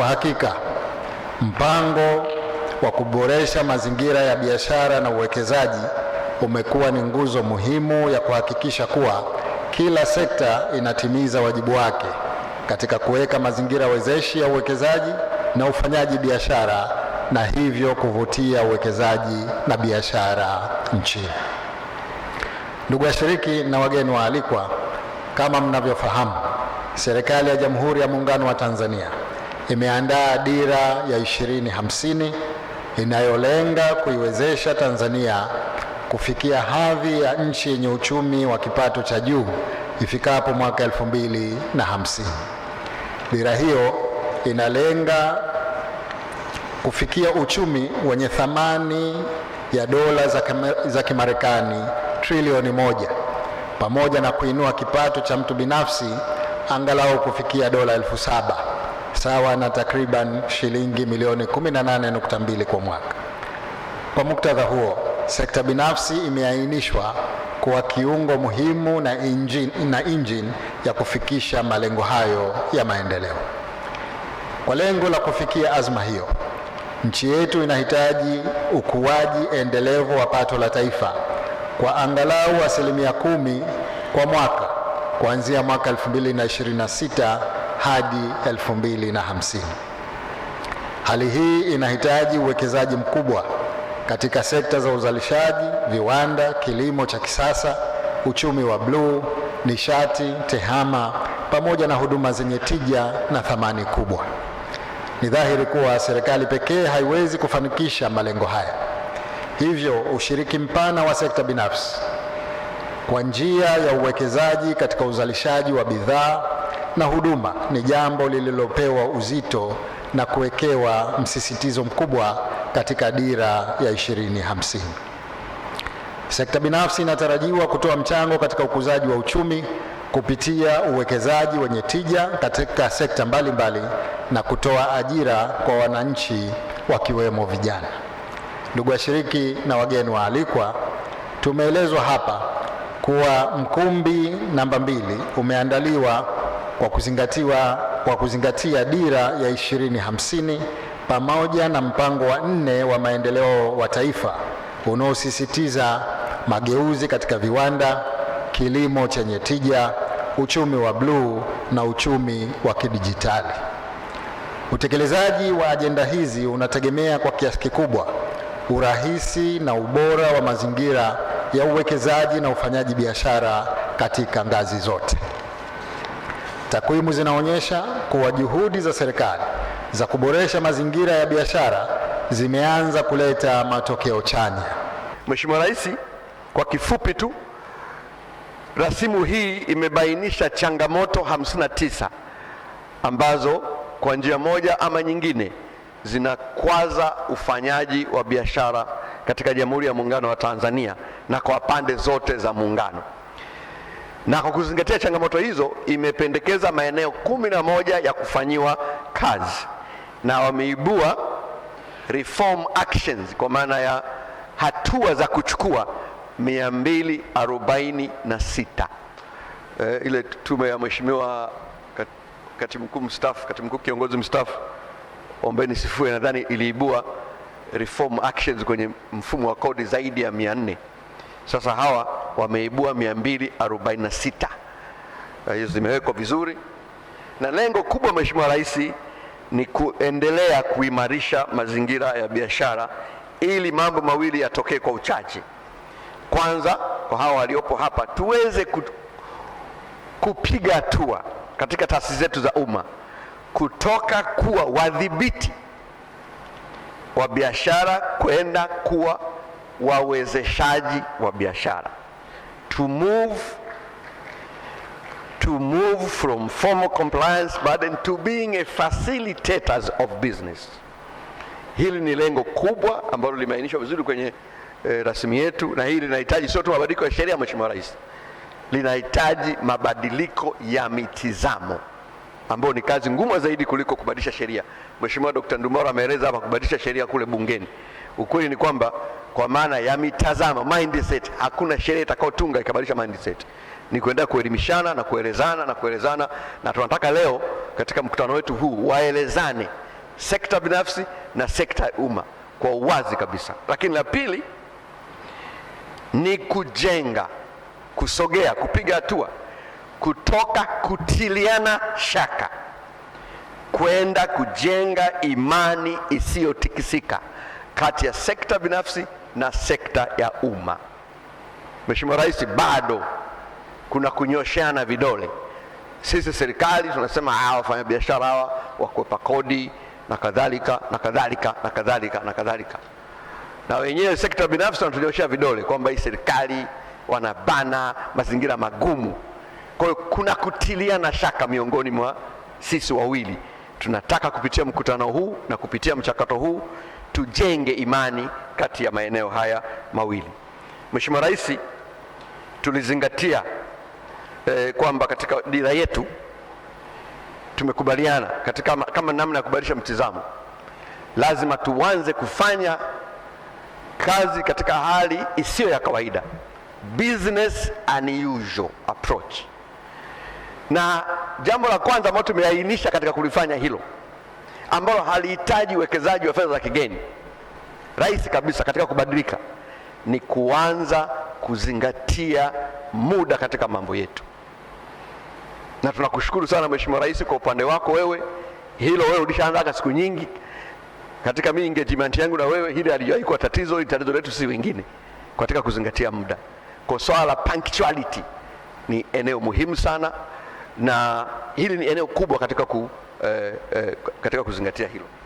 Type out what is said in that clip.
Kwa hakika, mpango wa kuboresha mazingira ya biashara na uwekezaji umekuwa ni nguzo muhimu ya kuhakikisha kuwa kila sekta inatimiza wajibu wake katika kuweka mazingira wezeshi ya uwekezaji na ufanyaji biashara, na hivyo kuvutia uwekezaji na biashara nchini. Ndugu washiriki na wageni waalikwa, kama mnavyofahamu, serikali ya Jamhuri ya Muungano wa Tanzania imeandaa dira ya 2050 inayolenga kuiwezesha Tanzania kufikia hadhi ya nchi yenye uchumi wa kipato cha juu ifikapo mwaka 2050. Dira hiyo inalenga kufikia uchumi wenye thamani ya dola za Kimarekani trilioni 1 pamoja na kuinua kipato cha mtu binafsi angalau kufikia dola 7,000 sawa na takriban shilingi milioni 18.2 kwa mwaka. Kwa muktadha huo, sekta binafsi imeainishwa kuwa kiungo muhimu na injini ya kufikisha malengo hayo ya maendeleo. Kwa lengo la kufikia azma hiyo, nchi yetu inahitaji ukuaji endelevu wa pato la taifa kwa angalau 10% kwa mwaka kuanzia mwaka 2026 hadi 2050. Hali hii inahitaji uwekezaji mkubwa katika sekta za uzalishaji, viwanda, kilimo cha kisasa, uchumi wa bluu, nishati, tehama pamoja na huduma zenye tija na thamani kubwa. Ni dhahiri kuwa serikali pekee haiwezi kufanikisha malengo haya. Hivyo, ushiriki mpana wa sekta binafsi kwa njia ya uwekezaji katika uzalishaji wa bidhaa na huduma ni jambo lililopewa uzito na kuwekewa msisitizo mkubwa katika dira ya 2050. Sekta binafsi inatarajiwa kutoa mchango katika ukuzaji wa uchumi kupitia uwekezaji wenye tija katika sekta mbalimbali na kutoa ajira kwa wananchi wakiwemo vijana. Ndugu washiriki na wageni waalikwa, tumeelezwa hapa kuwa mkumbi namba 2 umeandaliwa kwa kuzingatia dira ya 2050 pamoja na mpango wa 4 wa maendeleo wa taifa unaosisitiza mageuzi katika viwanda, kilimo chenye tija, uchumi wa bluu na uchumi wa kidijitali. Utekelezaji wa ajenda hizi unategemea kwa kiasi kikubwa urahisi na ubora wa mazingira ya uwekezaji na ufanyaji biashara katika ngazi zote. Takwimu zinaonyesha kuwa juhudi za serikali za kuboresha mazingira ya biashara zimeanza kuleta matokeo chanya. Mheshimiwa Rais, kwa kifupi tu, rasimu hii imebainisha changamoto 59 ambazo kwa njia moja ama nyingine zinakwaza ufanyaji wa biashara katika Jamhuri ya Muungano wa Tanzania na kwa pande zote za muungano. Na kwa kuzingatia changamoto hizo, imependekeza maeneo 11 ya kufanyiwa kazi na wameibua reform actions, kwa maana ya hatua za kuchukua 246. Ile tume ya Mheshimiwa Katibu Mkuu mstaafu, Katibu Mkuu kiongozi mstaafu Ombeni Sifue, nadhani iliibua reform actions kwenye mfumo wa kodi zaidi ya 400. Sasa hawa wameibua 246. Hizo zimewekwa vizuri, na lengo kubwa Mheshimiwa Rais ni kuendelea kuimarisha mazingira ya biashara ili mambo mawili yatokee kwa uchache. Kwanza, kwa hawa waliopo hapa, tuweze kupiga hatua katika taasisi zetu za umma kutoka kuwa wadhibiti wa biashara kwenda kuwa wawezeshaji wa biashara. To move from formal compliance burden to being a facilitators of business. Hili ni lengo kubwa ambalo limeainishwa vizuri kwenye rasimu yetu, na hili linahitaji sio tu mabadiliko ya sheria Mheshimiwa Rais, linahitaji mabadiliko ya mitizamo ambayo ni kazi ngumu zaidi kuliko kubadilisha sheria. Mheshimiwa Dr. Ndumaro ameeleza hapa kubadilisha sheria kule bungeni. Ukweli ni kwamba kwa maana ya mitazamo, mindset, hakuna sheria itakayotunga ikabadilisha mindset. Ni kuendelea kuelimishana na kuelezana, na tunataka leo katika mkutano wetu huu waelezane sekta binafsi na sekta ya umma kwa uwazi kabisa. Lakini la pili ni kujenga, kusogea, kupiga hatua kutoka kutiliana shaka kwenda kujenga imani isiyotikisika kati ya sekta binafsi na sekta ya umma. Mheshimiwa Rais, bado kuna kunyoshana vidole. Sisi serikali tunasema wafanya biashara hawa wakwepa kodi na kadhalika na kadhalika na kadhalika na kadhalika, na wenyewe sekta binafsi wanatunyoshea vidole kwamba hii serikali wanabana mazingira magumu. Kwa hiyo kuna kutiliana shaka miongoni mwa sisi wawili. Tunataka kupitia mkutano huu na kupitia mchakato huu tujenge imani kati ya maeneo haya mawili. Mheshimiwa Rais, tulizingatia kwamba katika dira yetu tumekubaliana katika kama namna ya kubadilisha mtizamo, lazima tuanze kufanya kazi katika hali isiyo ya kawaida, business unusual approach. Na jambo la kwanza ambalo tumeainisha katika kulifanya hilo, ambalo halihitaji uwekezaji wa fedha za kigeni, rahisi kabisa katika kubadilika, ni kuanza kuzingatia muda katika mambo yetu. Na tunakushukuru sana Mheshimiwa Rais kwa upande wako wewe, hilo wewe ulishaanza siku nyingi. Katika mimi engagement yangu na wewe, hili halijawahi kuwa tatizo. Hili tatizo letu si wengine katika kuzingatia muda. Kwa swala la punctuality ni eneo muhimu sana, na hili ni eneo kubwa katika kuzingatia hilo.